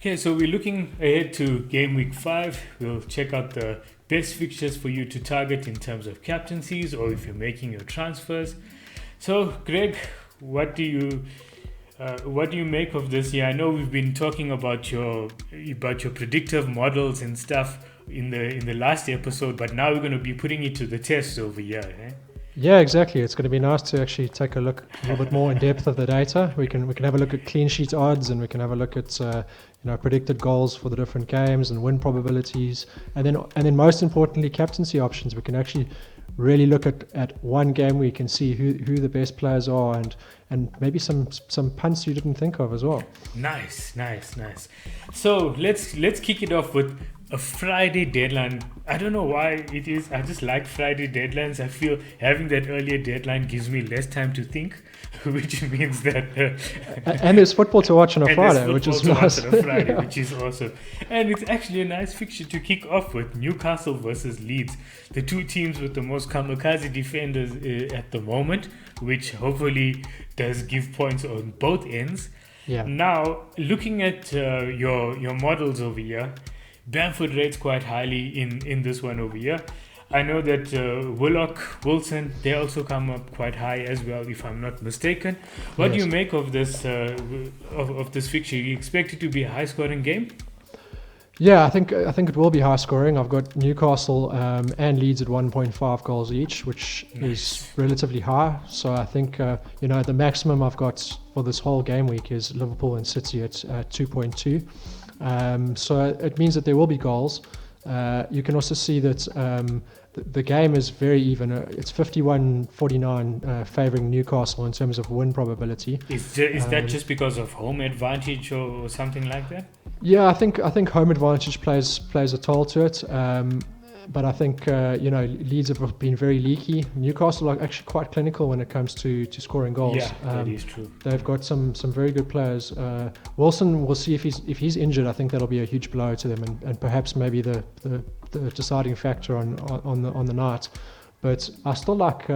Okay, so we're looking ahead to game week 5. We'll check out the best fixtures for you to target in terms of captaincies or if you're making your transfers. So, Greg, what do you make of this year? I know we've been talking about your predictive models and stuff in the last episode, but now we're going to be putting it to the test over here. Eh? Yeah, exactly. It's going to be nice to actually take a look a little bit more in depth of the data. We can have a look at clean sheet odds, and we can have a look at predicted goals for the different games and win probabilities, and then most importantly, captaincy options. We can actually really look at one game week and see who the best players are, and maybe some punts you didn't think of as well. Nice. So let's kick it off with a Friday deadline. I don't know why it is. I just like Friday deadlines. I feel having that earlier deadline gives me less time to think, which means that and there's football to watch on a Friday, which is nice. Yeah. Which is awesome. And it's actually a nice fixture to kick off with: Newcastle versus Leeds, the two teams with the most kamikaze defenders at the moment, which hopefully does give points on both ends. Yeah. Now, looking at your models over here, Bamford rates quite highly in this one over here. I know that Willock, Wilson, they also come up quite high as well, if I'm not mistaken. What do you make of this of this fixture? You expect it to be a high-scoring game? Yeah, I think it will be high scoring. I've got Newcastle and Leeds at 1.5 goals each, which is relatively high. So I think the maximum I've got for this whole game week is Liverpool and City at 2.2. So it means that there will be goals. You can also see that the game is very even. It's 51-49 favouring Newcastle in terms of win probability. Is that just because of home advantage or something like that? Yeah, I think home advantage plays a toll to it. But I think Leeds have been very leaky. Newcastle are actually quite clinical when it comes to scoring goals. Yeah, that is true. They've got some very good players. Wilson, we'll see if he's injured. I think that'll be a huge blow to them, and perhaps maybe the deciding factor on the night. But I still like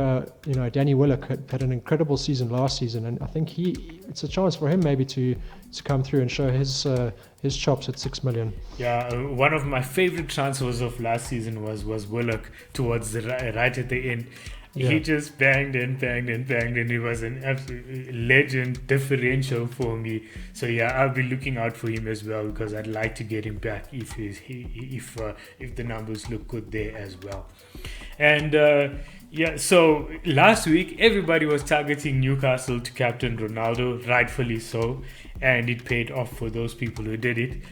Danny Willock had an incredible season last season, and I think it's a chance for him maybe to come through and show his chops at 6 million. Yeah, one of my favorite transfers of last season was Willock towards the right at the end. Yeah. He just banged and he was an absolute legend differential for me. So yeah, I'll be looking out for him as well, because I'd like to get him back if the numbers look good there as well. And so last week everybody was targeting Newcastle to captain Ronaldo, rightfully so, and it paid off for those people who did it.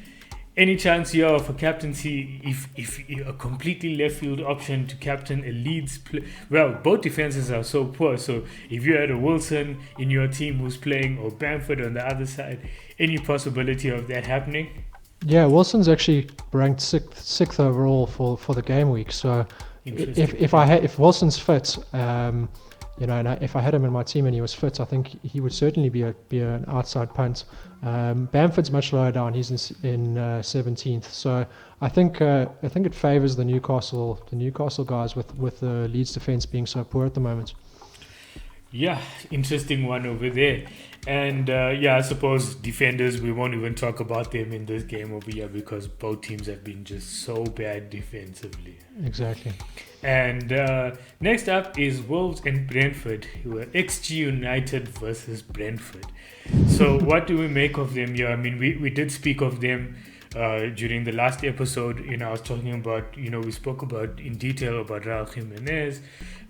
Any chance here of a captaincy if a completely left field option to captain a Leeds well, both defenses are so poor, so if you had a Wilson in your team who's playing, or Bamford on the other side, any possibility of that happening? Yeah, Wilson's actually ranked sixth overall for the game week, so if Wilson's fit, and if I had him in my team and he was fit, I think he would certainly be an outside punt. Bamford's much lower down; he's in 17th. So I think it favours the Newcastle guys with the Leeds defence being so poor at the moment. Yeah, interesting one over there. And I suppose defenders, we won't even talk about them in this game over here, because both teams have been just so bad defensively. Exactly. And next up is Wolves and Brentford, who are XG United versus Brentford. So what do we make of them here? I mean, we did speak of them during the last episode. I was talking about, we spoke about in detail about Raul Jimenez.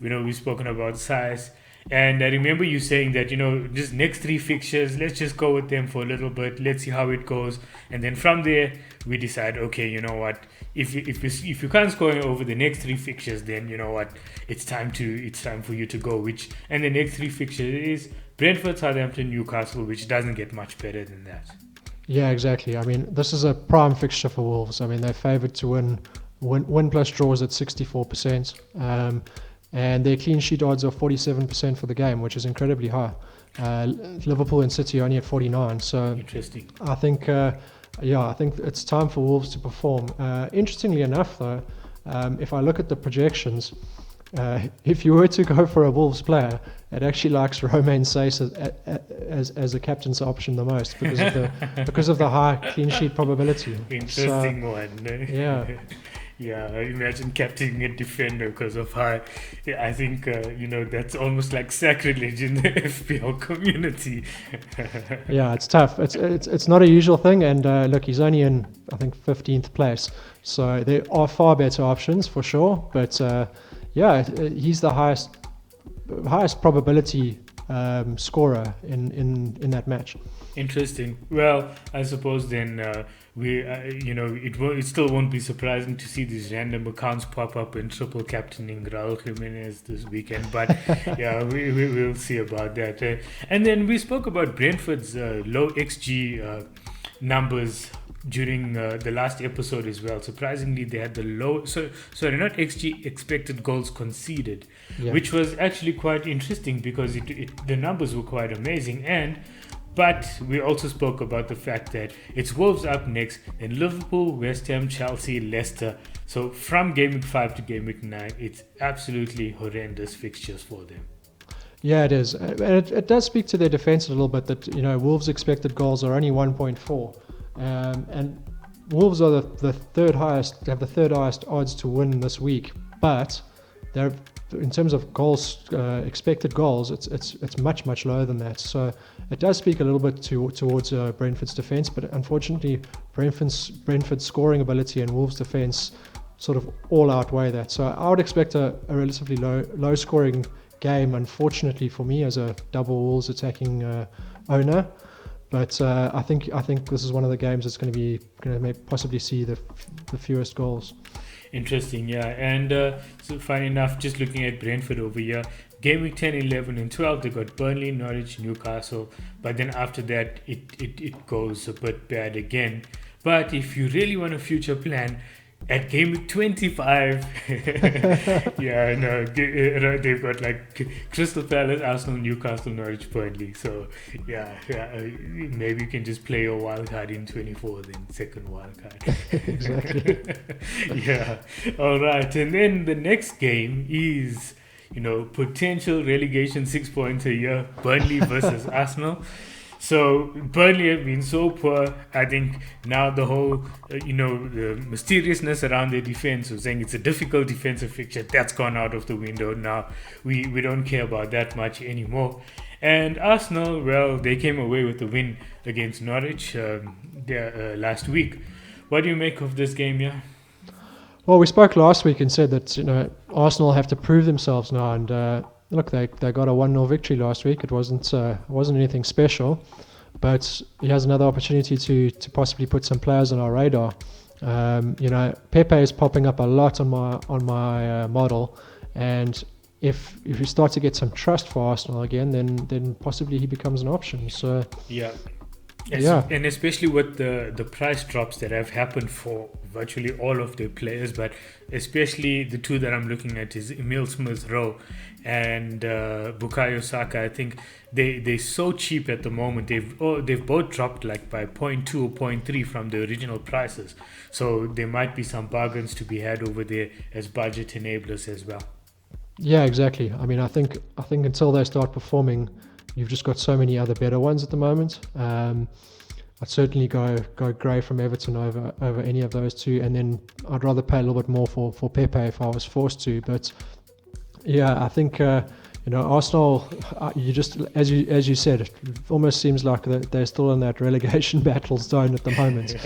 We've spoken about Saez. And I remember you saying that, just next 3 fixtures, let's just go with them for a little bit. Let's see how it goes. And then from there, we decide, okay, you know what? If you can't score over the next 3 fixtures, then you know what? It's time for you to go. And the next 3 fixtures is Brentford, Southampton, Newcastle, which doesn't get much better than that. Yeah, exactly. I mean, this is a prime fixture for Wolves. I mean, they're favoured to win plus draws at 64%. And their clean sheet odds are 47% for the game, which is incredibly high. Liverpool and City are only at 49. So interesting. I think it's time for Wolves to perform. Interestingly enough, though, if I look at the projections, if you were to go for a Wolves player, it actually likes Romain Saiss as a captain's option the most because of the high clean sheet probability. Interesting one. Yeah. Yeah, imagine captaining a defender because of high. I think that's almost like sacrilege in the FPL community. Yeah, it's tough. It's not a usual thing, and look, he's only in I think 15th place, so there are far better options for sure. But he's the highest probability scorer in that match. Interesting. Well, I suppose then it still won't be surprising to see these random accounts pop up in triple captaining Raul Jimenez this weekend. But yeah, we will see about that. And then we spoke about Brentford's low XG numbers during the last episode as well. Surprisingly, they had the not XG, expected goals conceded, which was actually quite interesting because the numbers were quite amazing. But we also spoke about the fact that it's Wolves up next, then Liverpool, West Ham, Chelsea, Leicester. So from Gameweek 5 to Gameweek 9, it's absolutely horrendous fixtures for them. Yeah, it is. And it does speak to their defence a little bit that, Wolves' expected goals are only 1.4. And Wolves are the third highest odds to win this week. But they're in terms of goals, expected goals, it's much lower than that. So it does speak a little bit towards Brentford's defence, but unfortunately, Brentford's scoring ability and Wolves' defence sort of all outweigh that. So I would expect a relatively low scoring game. Unfortunately for me, as a double Wolves attacking owner, but I think this is one of the games that's going to possibly see the fewest goals. Interesting, yeah. And so funny enough, just looking at Brentford over here, Game Week 10, 11 and 12, they got Burnley, Norwich, Newcastle. But then after that, it goes a bit bad again. But if you really want a future plan, at Game Week 25, they've got like Crystal Palace, Arsenal, Newcastle, Norwich, Burnley. So maybe you can just play your wild card in 24, then second wild card. Exactly. Yeah. All right. And then the next game is, potential relegation 6 points a year, Burnley versus Arsenal. So Burnley have been so poor. I think now the whole, the mysteriousness around their defense of saying it's a difficult defensive fixture, that's gone out of the window now. We don't care about that much anymore. And Arsenal, well, they came away with the win against Norwich last week. What do you make of this game, yeah? Well, we spoke last week and said that Arsenal have to prove themselves now, and look, they got a 1-0 victory last week. It wasn't anything special, but he has another opportunity to possibly put some players on our radar. Pepe is popping up a lot on my model, and if you start to get some trust for Arsenal again, then possibly he becomes an option. So yeah. And especially with the price drops that have happened for virtually all of their players, but especially the two that I'm looking at is Emile Smith-Rowe and Bukayo Saka. I think they're so cheap at the moment. They've both dropped like by 0.2 or 0.3 from the original prices. So there might be some bargains to be had over there as budget enablers as well. Yeah, exactly. I mean, I think until they start performing, you've just got so many other better ones at the moment. I'd certainly go Gray from Everton over any of those two, and then I'd rather pay a little bit more for Pepe if I was forced to. But yeah, I think Arsenal, you just as you said, it almost seems like they're still in that relegation battle zone at the moment.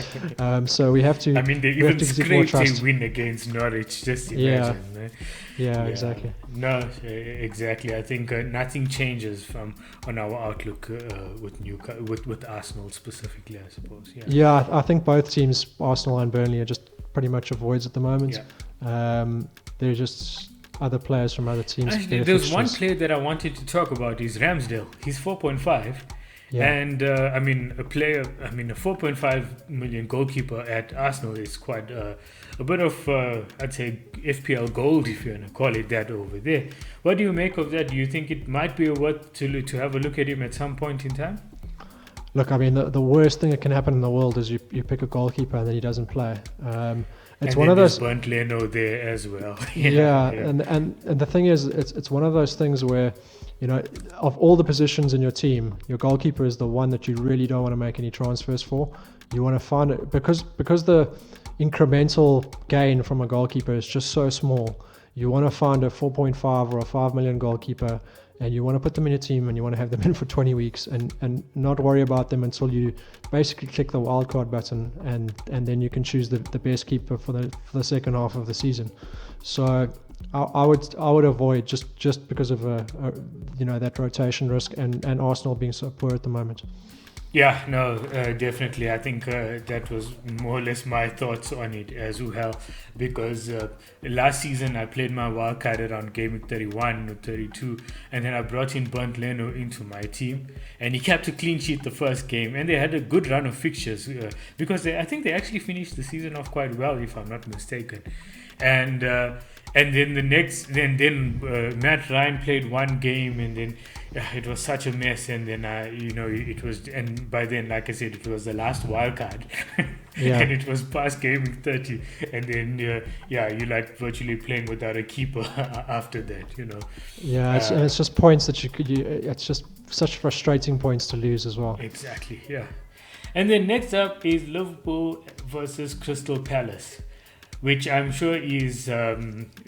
So we have to. I mean, they even scraped a win against Norwich. Just imagine. Yeah, exactly. No, exactly. I think nothing changes on our outlook with Arsenal specifically, I suppose. Yeah, I think both teams, Arsenal and Burnley, are just pretty much avoids at the moment. They're just other players from other teams. Actually, there's one player that I wanted to talk about is Ramsdale. He's 4.5. Yeah. And a 4.5 million goalkeeper at Arsenal is quite a bit of, I'd say, FPL gold, if you want to call it that, over there. What do you make of that? Do you think it might be worth to have a look at him at some point in time? Look, I mean, the worst thing that can happen in the world is you pick a goalkeeper and then he doesn't play. It's and one then of those. Burnt Leno there as well. Yeah. And the thing is, it's one of those things where, you know, of all the positions in your team, your goalkeeper is the one that you really don't want to make any transfers for. You want to find it because the incremental gain from a goalkeeper is just so small. You want to find a 4.5 or a 5 million goalkeeper, and you want to put them in your team, and you want to have them in for 20 weeks and not worry about them until you basically click the wildcard button, and then you can choose the best keeper for the second half of the season. So I would avoid just because of that rotation risk and Arsenal being so poor at the moment. Yeah, no, definitely. I think that was more or less my thoughts on it as well, because last season I played my wildcard around Gameweek 31 or 32, and then I brought in Burnt Leno into my team, and he kept a clean sheet the first game, and they had a good run of fixtures because I think they actually finished the season off quite well, if I'm not mistaken. And then Matt Ryan played one game, and then it was such a mess. And then it was, and by then, like I said, it was the last wild card, and it was past game 30. And then you're like virtually playing without a keeper after that, you know. Yeah, it's just points that it's just such frustrating points to lose as well. Exactly, yeah. And then next up is Liverpool versus Crystal Palace, which I'm sure is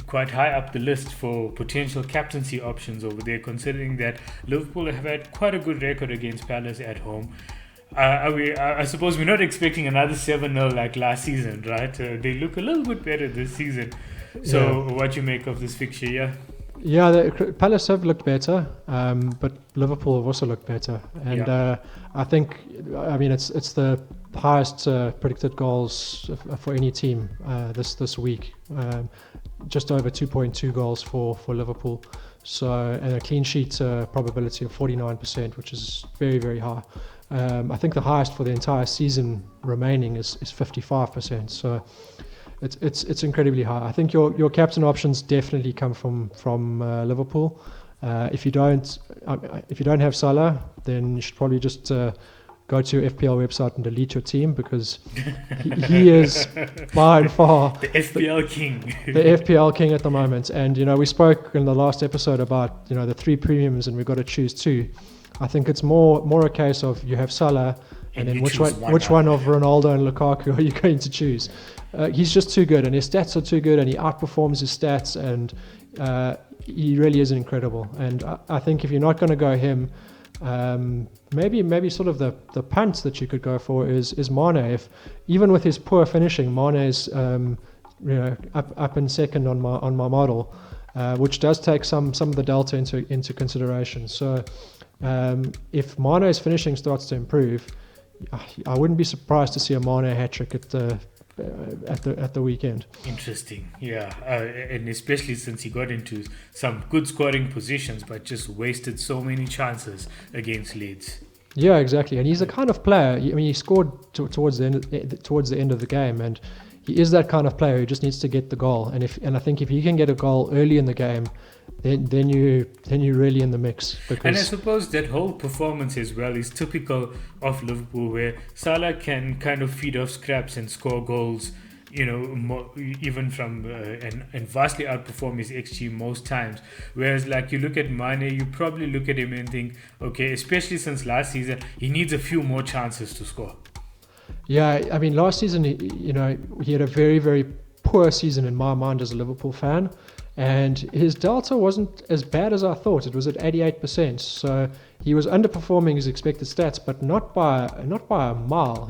quite high up the list for potential captaincy options over there, considering that Liverpool have had quite a good record against Palace at home. I suppose we're not expecting another 7-0 like last season, right? They look a little bit better this season. So what you make of this fixture, yeah? Yeah, Palace have looked better, but Liverpool have also looked better. And I think, I mean, it's the highest predicted goals for any team this week. Just over 2.2 goals for Liverpool. So, and a clean sheet probability of 49%, which is very, very high. I think the highest for the entire season remaining is 55%. So it's incredibly high. I think your captain options definitely come from Liverpool. If you don't have Salah, then you should probably just go to your FPL website and delete your team, because he is by and far the FPL king. The FPL king at the moment. And we spoke in the last episode about the 3 premiums, and we've got to choose 2. I think it's more a case of you have Salah, and then which one of Ronaldo and Lukaku are you going to choose? He's just too good, and his stats are too good, and he outperforms his stats, and he really is incredible. And I think if you're not going to go him, maybe sort of the punt that you could go for is Mane. If even with his poor finishing, Mane is up in second on my model, which does take some of the delta into consideration. So if Mane's finishing starts to improve, I wouldn't be surprised to see a Mane hat-trick at the weekend. Interesting, yeah, and especially since he got into some good scoring positions, but just wasted so many chances against Leeds. Yeah, exactly, and he's the kind of player. I mean, he scored towards the end of the game, and he is that kind of player who just needs to get the goal. And I think if he can get a goal early in the game, then you're really in the mix. And I suppose that whole performance as well is typical of Liverpool, where Salah can kind of feed off scraps and score goals, even from and vastly outperform his XG most times. Whereas like you look at Mane, you probably look at him and think, okay, especially since last season, he needs a few more chances to score. Yeah, I mean, last season, he had a very, very poor season in my mind as a Liverpool fan, and his delta wasn't as bad as I thought. It was at 88%, so he was underperforming his expected stats, but not by a mile,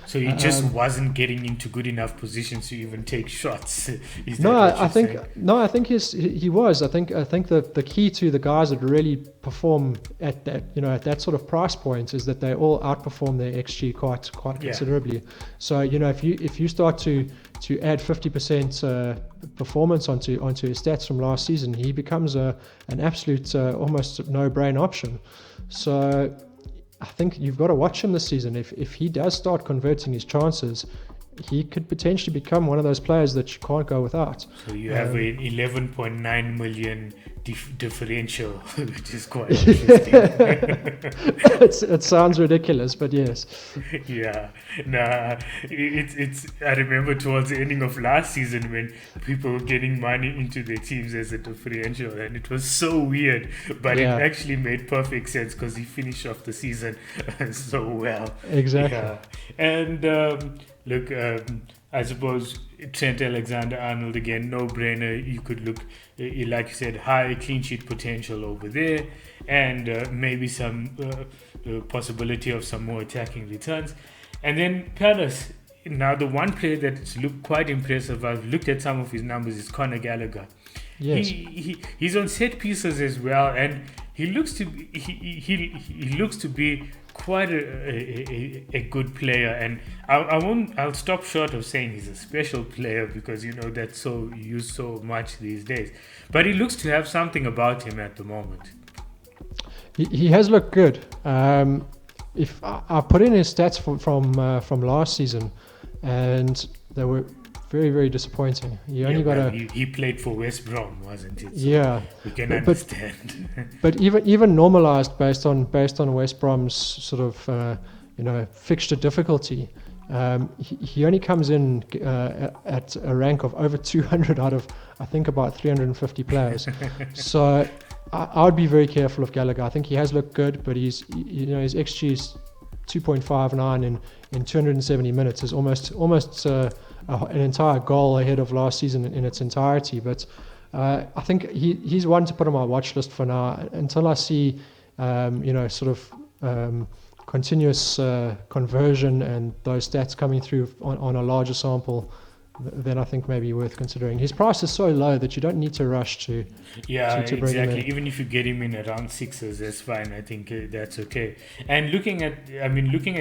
So he just wasn't getting into good enough positions to even take shots. I think he was. I think the key to the guys that really perform at that sort of price point is that they all outperform their XG quite considerably. So if you start to add 50% performance onto his stats from last season, he becomes an absolute almost no-brain option. So I think you've got to watch him this season. If he does start converting his chances, he could potentially become one of those players that you can't go without. So you have an 11.9 million differential, which is quite interesting. It sounds ridiculous, but yes. Yeah, nah, it's. I remember towards the ending of last season when people were getting money into their teams as a differential, and it was so weird, but it actually made perfect sense because he finished off the season so well. Exactly. Yeah. And look, I suppose Trent Alexander-Arnold again, no-brainer. You could look, like you said, high clean sheet potential over there, and maybe some possibility of some more attacking returns. And then Palace. Now, the one player that's looked quite impressive, I've looked at some of his numbers, is Conor Gallagher. Yes. He's on set pieces as well, and he looks to be, he looks to be quite a good player, and I'll stop short of saying he's a special player because that's so used so much these days, but he looks to have something about him at the moment. He has looked good. If I put in his stats from last season, and they were very, very disappointing. He played for West Brom, wasn't it? So yeah, we can understand. But even normalized based on West Brom's sort of fixture difficulty, he only comes in at a rank of over 200 out of I think about 350 players. So I would be very careful of Gallagher. I think he has looked good, but his XG is 2.59 in 270 minutes is almost an entire goal ahead of last season in its entirety. But I think he's one to put on my watch list for now until I see continuous conversion and those stats coming through on a larger sample. Then I think maybe worth considering. His price is so low that you don't need to rush to bring exactly. him in. Even if you get him in around sixes, that's fine. I think that's okay. And looking at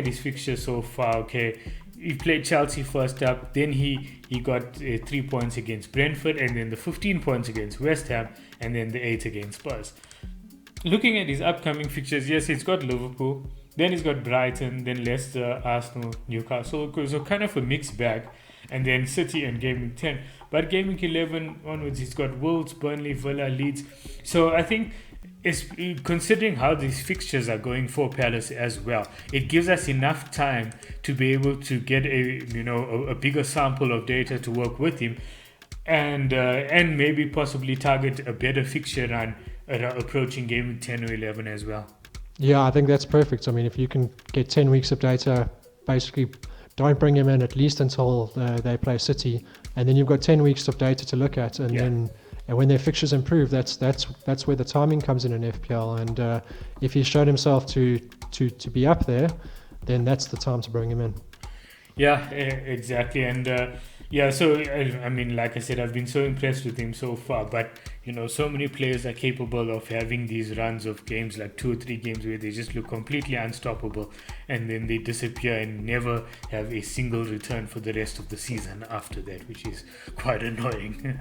his fixture so far, okay, he played Chelsea first up, then he got 3 points against Brentford, and then the 15 points against West Ham, and then the 8 against Spurs. Looking at his upcoming fixtures, yes, he's got Liverpool, then he's got Brighton, then Leicester, Arsenal, Newcastle, so kind of a mixed bag. And then City and Gameweek 10. But Gameweek 11 onwards, he's got Wolves, Burnley, Villa, Leeds. So I think, considering how these fixtures are going for Palace as well, it gives us enough time to be able to get a bigger sample of data to work with him, and maybe possibly target a better fixture run approaching Gameweek 10 or 11 as well. Yeah, I think that's perfect. I mean, if you can get 10 weeks of data, basically don't bring him in at least until they play City, and then you've got 10 weeks of data to look at, and when their fixtures improve, that's where the timing comes in FPL, and if he's shown himself to be up there, then that's the time to bring him in. Yeah, exactly, and so I mean, like I said, I've been so impressed with him so far, but so many players are capable of having these runs of games, like 2 or 3 games where they just look completely unstoppable, and then they disappear and never have a single return for the rest of the season after that, which is quite annoying.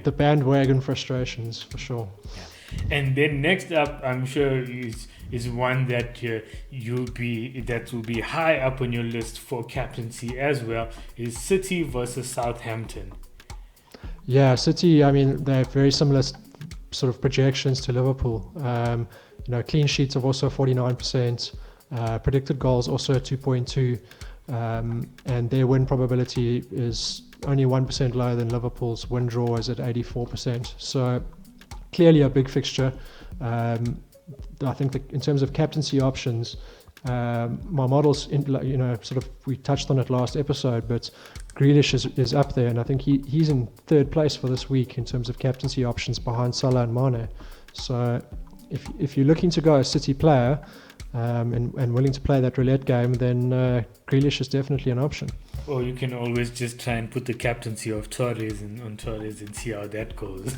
The bandwagon frustrations for sure. Yeah. And then next up, I'm sure is one that will be high up on your list for captaincy as well, is City versus Southampton. Yeah, City, I mean, they have very similar sort of projections to Liverpool. Clean sheets of also 49%, predicted goals also 2.2, and their win probability is only 1% lower than Liverpool's. Win draw is at 84%. So clearly a big fixture. I think that in terms of captaincy options, my models, we touched on it last episode, but Grealish is up there, and I think he's in third place for this week in terms of captaincy options behind Salah and Mane. So if you're looking to go a City player and willing to play that roulette game, then Grealish is definitely an option. Or you can always just try and put the captaincy of Torres on Torres and see how that goes.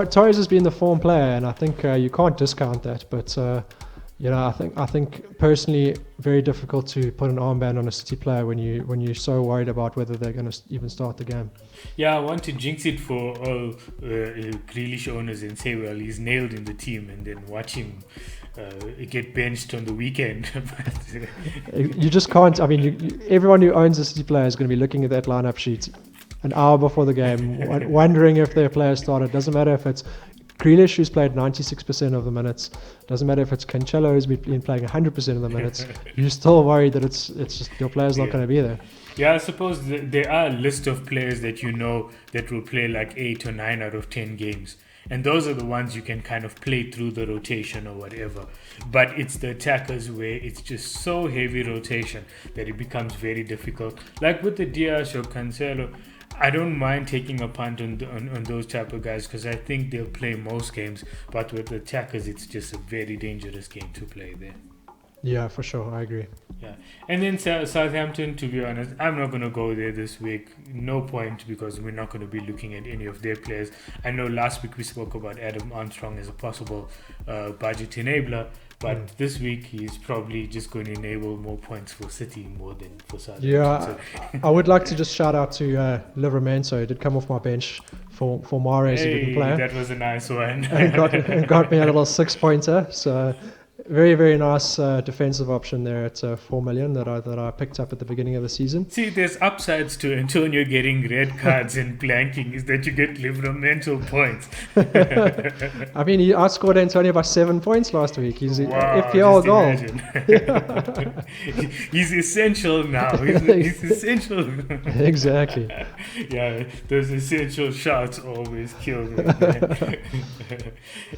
Torres has been the form player, and I think you can't discount that. But I think personally, very difficult to put an armband on a City player when you're so worried about whether they're going to even start the game. Yeah, I want to jinx it for all Grealish owners and say, well, he's nailed in the team, and then watch him get benched on the weekend. You just can't. I mean, everyone who owns a City player is going to be looking at that lineup sheet an hour before the game, wondering if their player started. Doesn't matter if it's Grealish, who's played 96% of the minutes. Doesn't matter if it's Cancelo, who's been playing 100% of the minutes. You're still worried that it's just your player's not going to be there. Yeah, I suppose there are a list of players that you know that will play like 8 or 9 out of 10 games. And those are the ones you can kind of play through the rotation or whatever. But it's the attackers where it's just so heavy rotation that it becomes very difficult. Like with the Diaz or Cancelo, I don't mind taking a punt on those type of guys because I think they'll play most games. But with the attackers, it's just a very dangerous game to play there. Yeah, for sure. I agree. Yeah. And then Southampton, to be honest, I'm not going to go there this week. No point, because we're not going to be looking at any of their players. I know last week we spoke about Adam Armstrong as a possible budget enabler. But this week he's probably just going to enable more points for City more than for Southampton. Yeah, so. I would like to just shout out to Livramento. He did come off my bench for Mahrez, who didn't play. That was a nice one. and got me a little 6-pointer. So very, very nice defensive option there at 4 million that I picked up at the beginning of the season. See, there's upsides to Antonio getting red cards and blanking, is that you get Livramento points. I mean, I scored Antonio by 7 points last week. He's FPL goal. He's essential now. He's essential. Exactly. Yeah, those essential shots always kill me.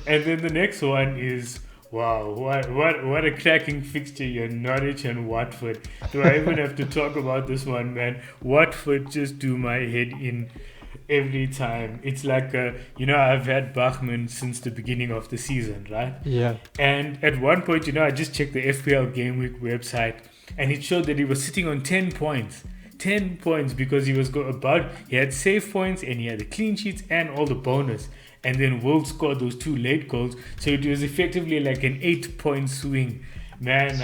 And then the next one is, wow, what a cracking fixture here, Norwich and Watford. Do I even have to talk about this one, man? Watford just do my head in every time. It's like, I've had Bachmann since the beginning of the season, right? Yeah. And at one point, I just checked the FPL Gameweek website, and it showed that he was sitting on 10 points. 10 points because he was he had save points and he had the clean sheets and all the bonus. And then Wolves scored those 2 late goals. So it was effectively like an 8-point swing. Man,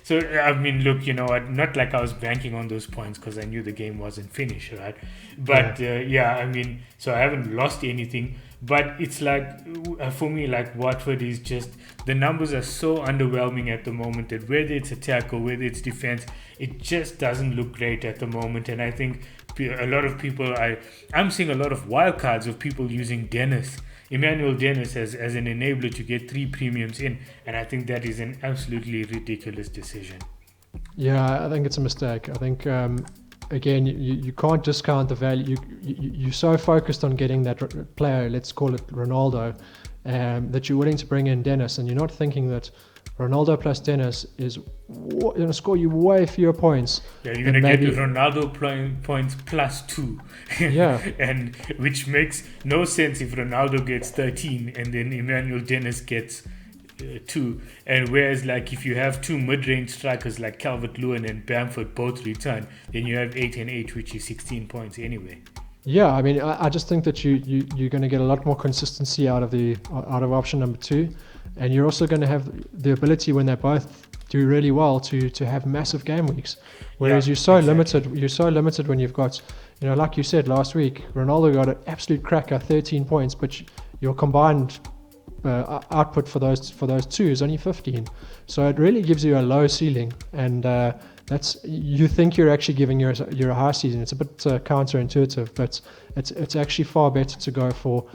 so I mean, look, you know what? Not like I was banking on those points because I knew the game wasn't finished, right? But I mean, so I haven't lost anything. But it's like, for me, like Watford is just, the numbers are so underwhelming at the moment that whether it's attack or whether it's defense, it just doesn't look great at the moment. And I think a lot of people, I'm seeing a lot of wildcards of people using Emmanuel Dennis as an enabler to get 3 premiums in, and I think that is an absolutely ridiculous decision. Yeah, I think it's a mistake. I think again, you can't discount the value. You're so focused on getting that player, let's call it Ronaldo, that you're willing to bring in Dennis, and you're not thinking that Ronaldo plus Dennis is going to score you way fewer points. Yeah, you're going to get Ronaldo points plus 2. Yeah. And which makes no sense if Ronaldo gets 13 and then Emmanuel Dennis gets 2. And whereas like if you have 2 mid-range strikers like Calvert-Lewin and Bamford both return, then you have 8 and 8, which is 16 points anyway. Yeah, I mean, I just think that you're going to get a lot more consistency out of option number 2. And you're also going to have the ability when they both do really well to have massive game weeks. Whereas you're so limited when you've got, like you said last week, Ronaldo got an absolute cracker, 13 points, but your combined output for those 2 is only 15. So it really gives you a low ceiling, and you think you're actually giving your high season. It's a bit counterintuitive, but it's actually far better to go for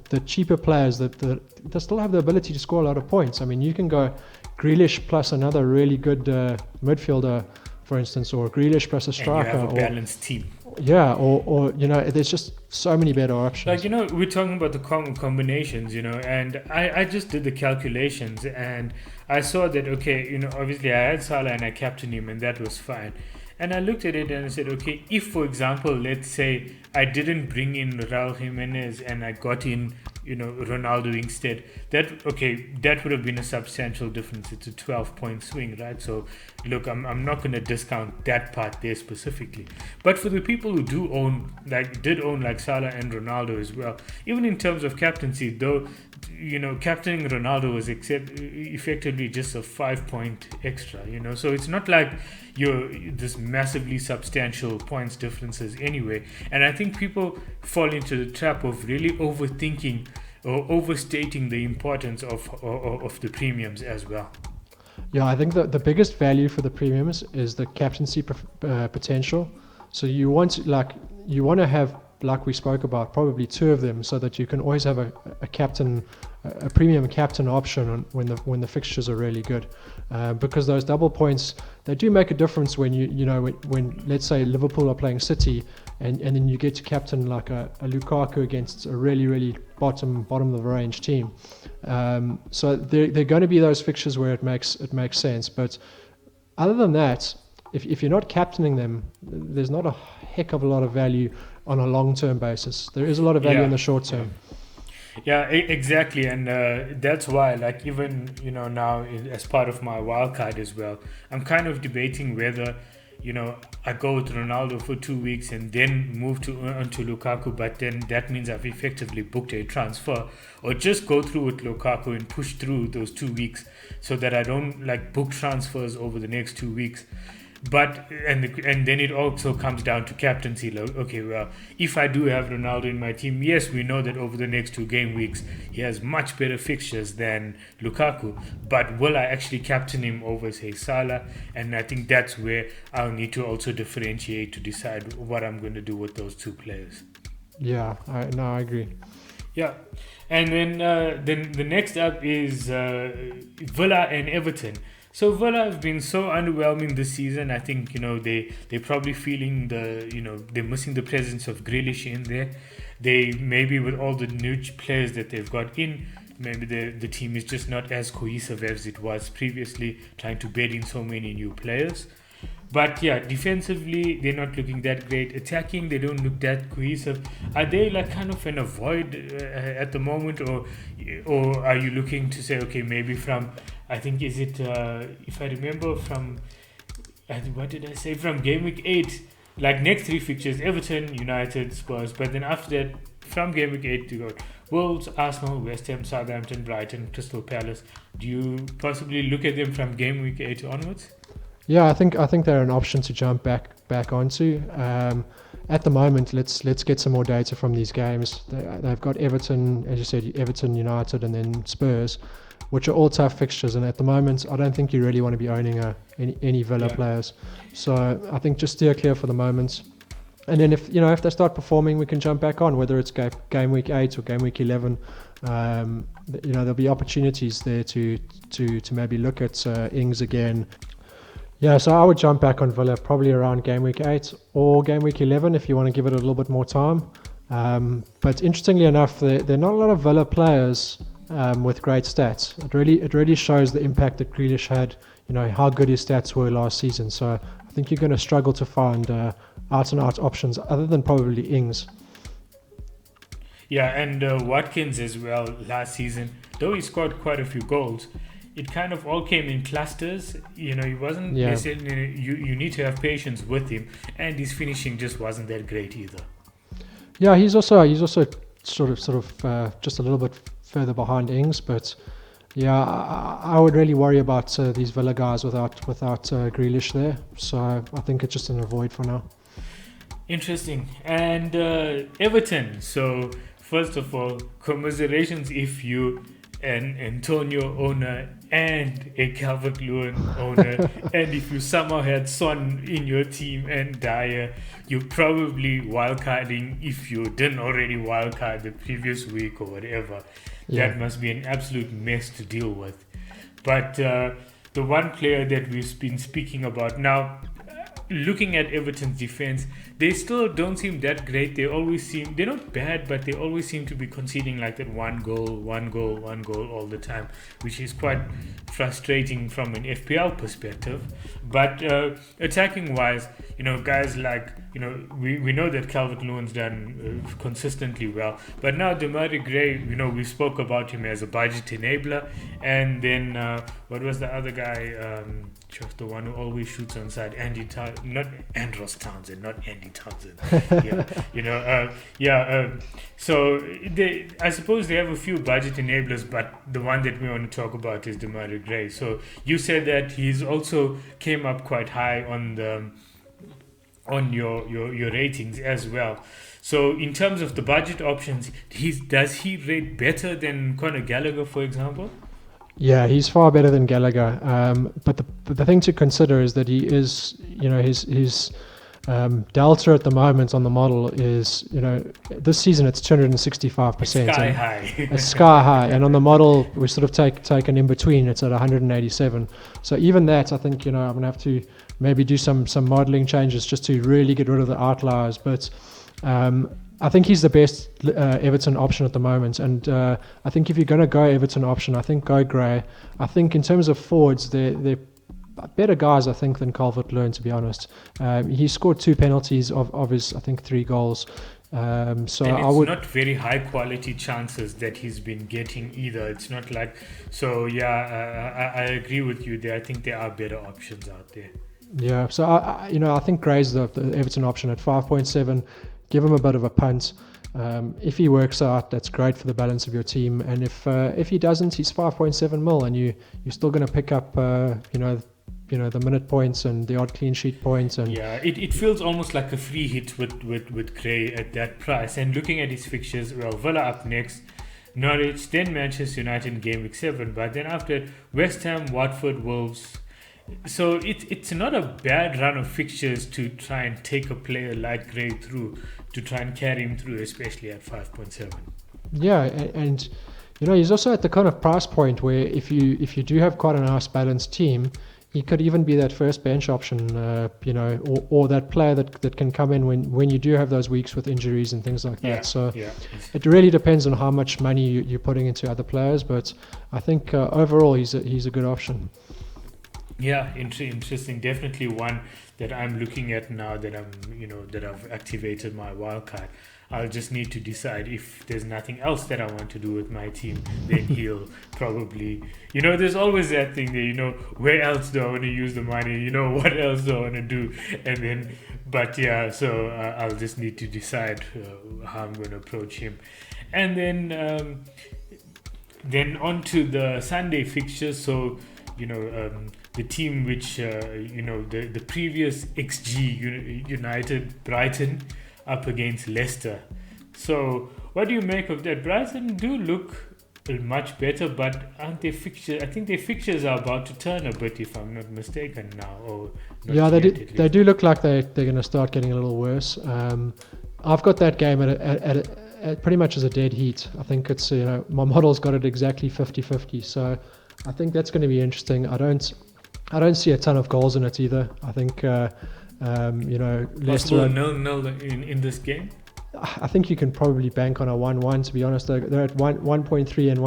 the cheaper players that still have the ability to score a lot of points. I mean, you can go Grealish plus another really good midfielder, for instance, or Grealish plus a striker. And you have a balanced team. Yeah, or there's just so many better options. Like, we're talking about the combinations, and I just did the calculations, and I saw that, okay, obviously I had Salah and I captained him, and that was fine. And I looked at it and I said, okay, if, for example, let's say I didn't bring in Raul Jimenez and I got in, Ronaldo instead, that would have been a substantial difference. It's a 12-point swing, right? So, look, I'm not going to discount that part there specifically. But for the people who did own like Salah and Ronaldo as well, even in terms of captaincy, though, captaining Ronaldo was effectively just a 5-point extra, so it's not like you're this massively substantial points differences anyway. And I think people fall into the trap of really overthinking or overstating the importance of the premiums as well. Yeah, I think the biggest value for the premiums is the captaincy potential. So you want to have, like we spoke about, probably 2 of them, so that you can always have a captain, a premium captain option when the fixtures are really good, because those double points, they do make a difference when when let's say Liverpool are playing City, and then you get to captain like a Lukaku against a really bottom of the range team. So they're going to be those fixtures where it makes sense. But other than that, if you're not captaining them, there's not a heck of a lot of value on a long-term basis. There is a lot of value in the short term. Yeah, exactly, and that's why, like, even now as part of my wildcard as well, I'm kind of debating whether I go with Ronaldo for 2 weeks and then move onto Lukaku, but then that means I've effectively booked a transfer, or just go through with Lukaku and push through those 2 weeks so that I don't like book transfers over the next 2 weeks. But and then it also comes down to captaincy. Okay, well, if I do have Ronaldo in my team, yes, we know that over the next 2 game weeks he has much better fixtures than Lukaku. But will I actually captain him over, say, Salah? And I think that's where I'll need to also differentiate to decide what I'm going to do with those 2 players. Yeah, I agree. Yeah, and then the next up is Villa and Everton. So Villa have been so underwhelming this season. I think they're probably feeling they're missing the presence of Grealish in there. They maybe with all the new players that they've got in, maybe the team is just not as cohesive as it was previously, trying to bed in so many new players. But yeah, defensively they're not looking that great. Attacking, they don't look that cohesive. Are they like kind of in a void at the moment, or are you looking to say, okay, maybe from, I think, is it if I remember from what did I say, from Gameweek 8, like next 3 fixtures, Everton, United, Spurs, but then after that from Gameweek 8 to go Wolves, Arsenal, West Ham, Southampton, Brighton, Crystal Palace. Do you possibly look at them from Gameweek 8 onwards? Yeah, I think they're an option to jump back onto. At the moment, let's get some more data from these games. They've got Everton, as you said, Everton, United, and then Spurs, which are all tough fixtures. And at the moment, I don't think you really want to be owning any Villa players. So I think just steer clear for the moment. And then if they start performing, we can jump back on, whether it's game week 8 or game week 11. There'll be opportunities there to maybe look at Ings again. Yeah, so I would jump back on Villa probably around game week 8 or game week 11 if you want to give it a little bit more time. But interestingly enough, there are not a lot of Villa players with great stats. It really shows the impact that Grealish had, how good his stats were last season. So I think you're going to struggle to find out-and-out options other than probably Ings. Yeah, and Watkins as well last season, though he scored quite a few goals, it kind of all came in clusters. He wasn't necessarily. You need to have patience with him, and his finishing just wasn't that great either. Yeah, he's also sort of just a little bit further behind Ings, but yeah, I would really worry about these Villa guys without Grealish there. So I think it's just an avoid for now. Interesting. And Everton. So first of all, commiserations if you an Antonio owner and a Calvert-Lewin owner, and if you somehow had Son in your team and Dyer, you're probably wildcarding if you didn't already wildcard the previous week or whatever. Yeah. That must be an absolute mess to deal with. But the one player that we've been speaking about now, looking at Everton's defense, they still don't seem that great. They're not bad, but they always seem to be conceding like that one goal all the time, which is quite frustrating from an FPL perspective. But attacking wise, guys like, we know that Calvert-Lewin's done consistently well, but now Demarai Gray, we spoke about him as a budget enabler, and then what was the other guy, the one who always shoots on side, not Andros Townsend, not Andy Townsend. So I suppose they have a few budget enablers, but the one that we want to talk about is Demarai Gray. So you said that he's also came up quite high on your ratings as well. So in terms of the budget options, does he rate better than Conor Gallagher, for example? Yeah, he's far better than Gallagher. But the thing to consider is that he is, his Delta at the moment on the model is, this season it's 265%. Sky high. It's sky high. And on the model, we sort of take an in between. It's at 187. So even that, I think, I'm going to have to maybe do some modeling changes just to really get rid of the outliers. But I think he's the best Everton option at the moment. And I think if you're going to go Everton option, I think go Gray. I think in terms of forwards, they're better guys, I think, than Calvert-Lewin, to be honest. He scored 2 penalties of his, I think, 3 goals. So and it's not very high quality chances that he's been getting either. It's not like, so yeah, I agree with you there. I think there are better options out there. Yeah, so I think Gray's the Everton option at 5.7. Give him a bit of a punt. If he works out, that's great for the balance of your team. And if he doesn't, he's 5.7 mil, and you're still going to pick up the minute points and the odd clean sheet points. And yeah, it feels almost like a free hit with Gray at that price. And looking at his fixtures, well, Villa up next, Norwich, then Manchester United in Gameweek 7, but then after West Ham, Watford, Wolves. So it's not a bad run of fixtures to try and take a player like Gray through, to try and carry him through, especially at 5.7. Yeah, and he's also at the kind of price point where if you do have quite a nice balanced team, he could even be that first bench option, or that player that can come in when you do have those weeks with injuries and things like that. So it really depends on how much money you're putting into other players, but I think overall he's a good option. Yeah, interesting. Definitely one that I'm looking at now that that I've activated my wildcard. I'll just need to decide if there's nothing else that I want to do with my team, then he'll probably, there's always that thing there, where else do I want to use the money? What else do I want to do? And then, but yeah, so I'll just need to decide how I'm going to approach him. And then on to the Sunday fixtures. So, the team which, the previous XG, United, Brighton, up against Leicester. So what do you make of that? Brighton do look much better, but aren't their fixtures? I think their fixtures are about to turn a bit, if I'm not mistaken now. Or yeah, they do look like they're going to start getting a little worse. I've got that game at pretty much as a dead heat. I think it's my model's got it exactly 50-50. So I think that's going to be interesting. I don't see a ton of goals in it either. I think Leicester nil in this game. I think you can probably bank on a 1-1. To be honest, they're at 1.3 and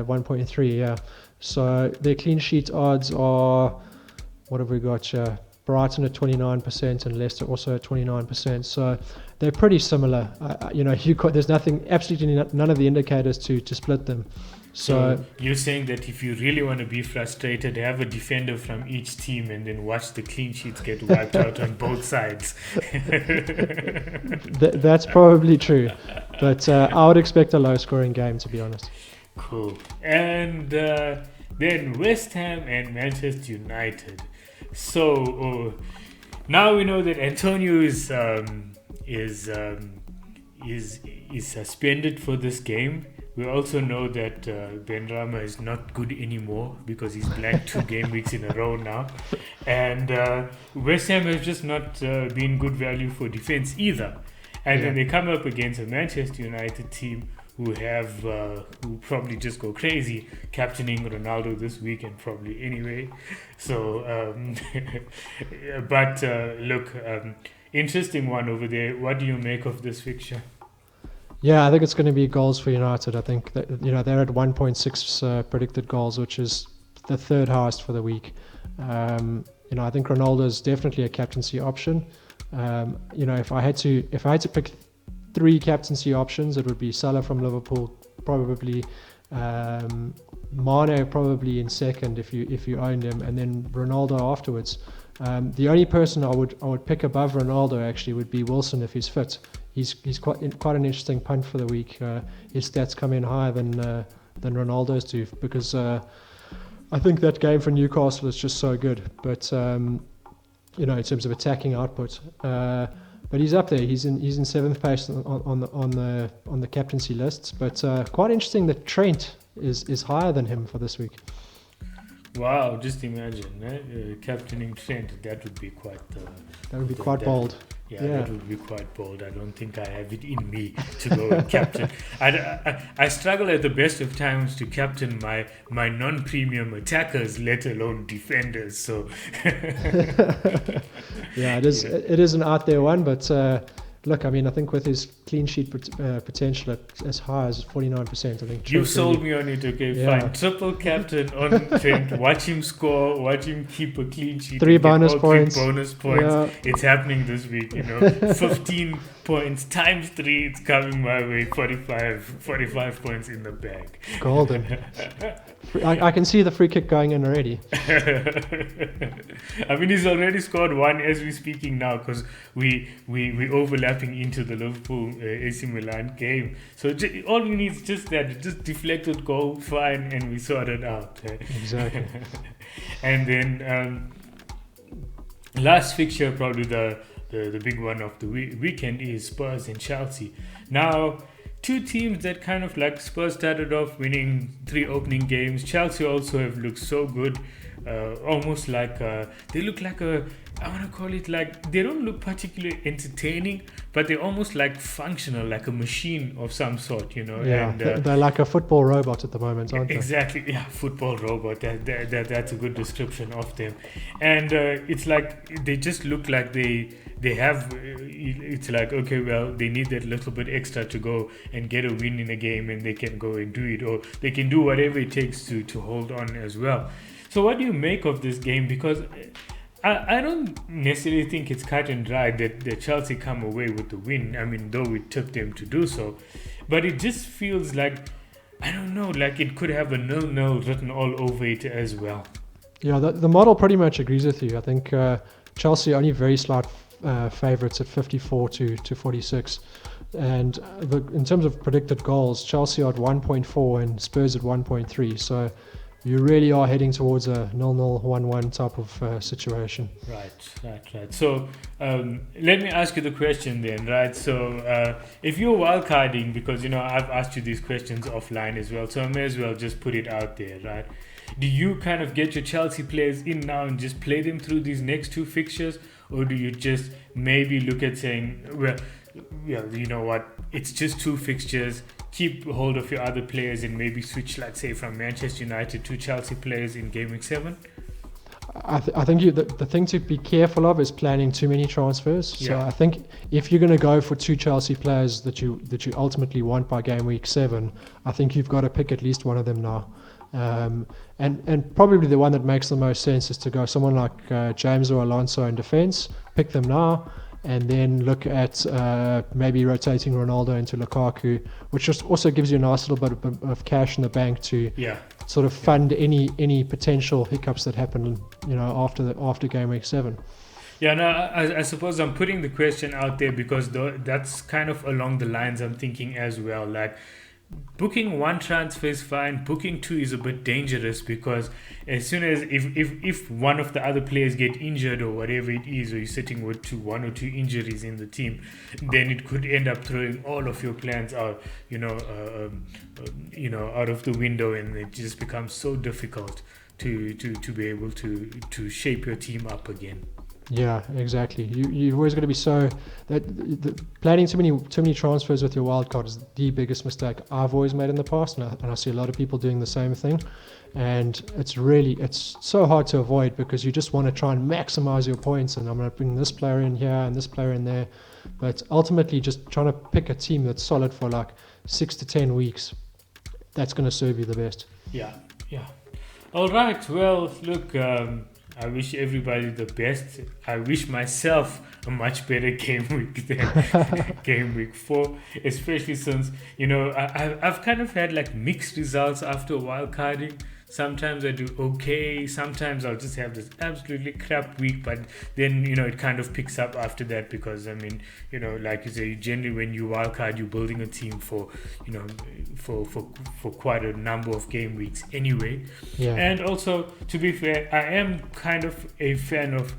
1.3. Yeah. So their clean sheet odds are, what have we got here? Brighton at 29% and Leicester also at 29%. So they're pretty similar. There's absolutely none of the indicators to split them. So you're saying that if you really want to be frustrated, have a defender from each team and then watch the clean sheets get wiped out on both sides. That's probably true, but I would expect a low-scoring game, to be honest. Cool. And then West Ham and Manchester United. So now we know that Antonio is suspended for this game. We also know that Benrahma is not good anymore because he's blanked 2 game weeks in a row now. And West Ham has just not been good value for defense either. And then they come up against a Manchester United team who probably just go crazy, captaining Ronaldo this weekend probably anyway. So, but look, interesting one over there. What do you make of this fixture? Yeah, I think it's going to be goals for United. I think that, they're at 1.6 predicted goals, which is the 3rd highest for the week. I think Ronaldo is definitely a captaincy option. If I had to pick 3 captaincy options, it would be Salah from Liverpool, probably Mane probably in second if you owned him, and then Ronaldo afterwards. The only person I would pick above Ronaldo actually would be Wilson if he's fit. He's quite an interesting punt for the week. His stats come in higher than Ronaldo's do because I think that game for Newcastle is just so good. But in terms of attacking output, but he's up there. He's in 7th place on the captaincy lists. But quite interesting that Trent is higher than him for this week. Wow, just imagine, captaining Trent. That would be quite. That would be quite bold. Yeah, that would be quite bold. I don't think I have it in me to go and captain. I struggle at the best of times to captain my non-premium attackers, let alone defenders. So yeah, it is an out there one, but look, I mean, I think with his clean sheet potential at as high as 49%, I think you sold me on it. Okay, fine. Triple captain on Trent. Watch him score. Watch him keep a clean sheet. 3 bonus points. 3 bonus points. Yeah. It's happening this week. 15 points times 3. It's coming my way. 45 points in the bag. Golden. I can see the free kick going in already. I mean, he's already scored 1 as we're speaking now, because we overlapping into the Liverpool AC Milan game. So all we need is just that, just deflected goal, fine, and we sort it out. Exactly. And then last fixture, probably the big one of the weekend, is Spurs and Chelsea. Now, 2 teams that kind of like Spurs started off winning 3 opening games. Chelsea also have looked so good, almost like they look like I want to call it like, they don't look particularly entertaining, but they're almost like functional, like a machine of some sort, Yeah, and, they're like a football robot at the moment, aren't they? Exactly, yeah, football robot. That's a good description of them. And it's like they just look like they have. It's like, okay, well, they need that little bit extra to go and get a win in a game, and they can go and do it, or they can do whatever it takes to hold on as well. So what do you make of this game? Because I don't necessarily think it's cut and dry that Chelsea come away with the win. I mean, though we tipped them to do so, but it just feels like, I don't know, like it could have a 0-0 written all over it as well. Yeah, the model pretty much agrees with you. I think Chelsea only very slight favourites at 54 to 46. And in terms of predicted goals, Chelsea are at 1.4 and Spurs at 1.3. So you really are heading towards a 0-0, 1-1 type of situation. Right. So let me ask you the question then, right? So if you're wildcarding, because, I've asked you these questions offline as well, so I may as well just put it out there, right? Do you kind of get your Chelsea players in now and just play them through these next 2 fixtures? Or do you just maybe look at saying, well, you know what, it's just 2 fixtures, keep hold of your other players and maybe switch, like say, from Manchester United to Chelsea players in Gameweek 7? I think the thing to be careful of is planning too many transfers. Yeah. So I think if you're going to go for 2 Chelsea players that you ultimately want by Gameweek 7, I think you've got to pick at least one of them now. And probably the one that makes the most sense is to go someone like James or Alonso in defence, pick them now, and then look at maybe rotating Ronaldo into Lukaku, which just also gives you a nice little bit of cash in the bank to sort of fund any potential hiccups that happen, after Game Week 7. Yeah, no, I suppose I'm putting the question out there because that's kind of along the lines I'm thinking as well. Like, booking 1 transfer is fine. Booking 2 is a bit dangerous because as soon as if one of the other players get injured or whatever it is, or you're sitting with 1 or 2 injuries in the team, then it could end up throwing all of your plans out, out of the window, and it just becomes so difficult to be able to shape your team up again. Yeah, exactly. You've always got to be so that planning too many transfers with your wildcard is the biggest mistake I've always made in the past, and I see a lot of people doing the same thing. And it's so hard to avoid because you just want to try and maximize your points, and I'm going to bring this player in here and this player in there. But ultimately, just trying to pick a team that's solid for like 6 to 10 weeks, that's going to serve you the best. Yeah. All right. Well, look. I wish everybody the best. I wish myself a much better game week than Game Week 4, especially since, I've kind of had like mixed results after wildcarding. Sometimes I do okay. Sometimes I'll just have this absolutely crap week, but then, it kind of picks up after that because, I mean, like you say, generally when you wildcard, you're building a team for quite a number of game weeks anyway. Yeah. And also, to be fair, I am kind of a fan of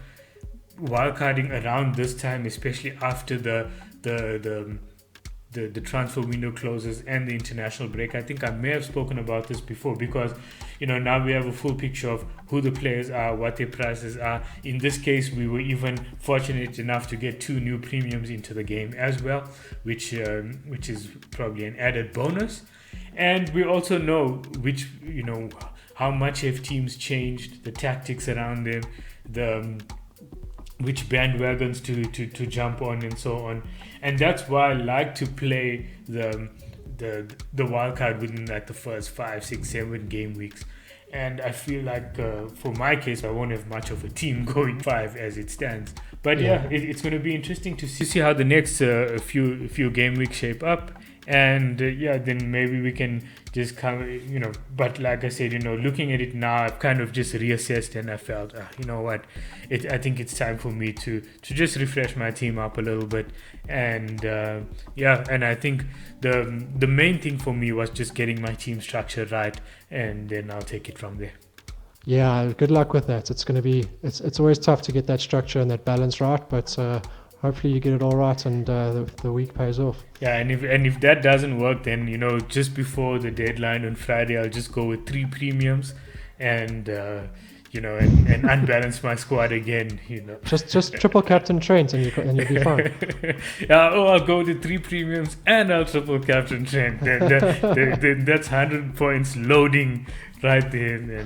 wildcarding around this time, especially after the the transfer window closes and the international break. I think I may have spoken about this before because, now we have a full picture of who the players are, what their prices are. In this case, we were even fortunate enough to get 2 new premiums into the game as well, which is probably an added bonus. And we also know how much have teams changed, the tactics around them, which bandwagons to jump on and so on. And that's why I like to play the wildcard within like the first 5, 6, 7 game weeks. And I feel like for my case, I won't have much of a team going 5 as it stands. But it's going to be interesting to see how the next few game weeks shape up. And then maybe we can just come, but like I said, looking at it now, I've kind of just reassessed and I felt, you know what, I think it's time for me to just refresh my team up a little bit. And and I think the main thing for me was just getting my team structure right, and then I'll take it from there. Yeah, good luck with that. It's going to be, it's always tough to get that structure and that balance right, but hopefully you get it all right and the week pays off. Yeah, and if that doesn't work, then just before the deadline on Friday, I'll just go with 3 premiums and and unbalance my squad again. Just triple captain Trent and you'll be fine. I'll go with 3 premiums and I'll triple captain Trent. Then that's 100 points loading right there.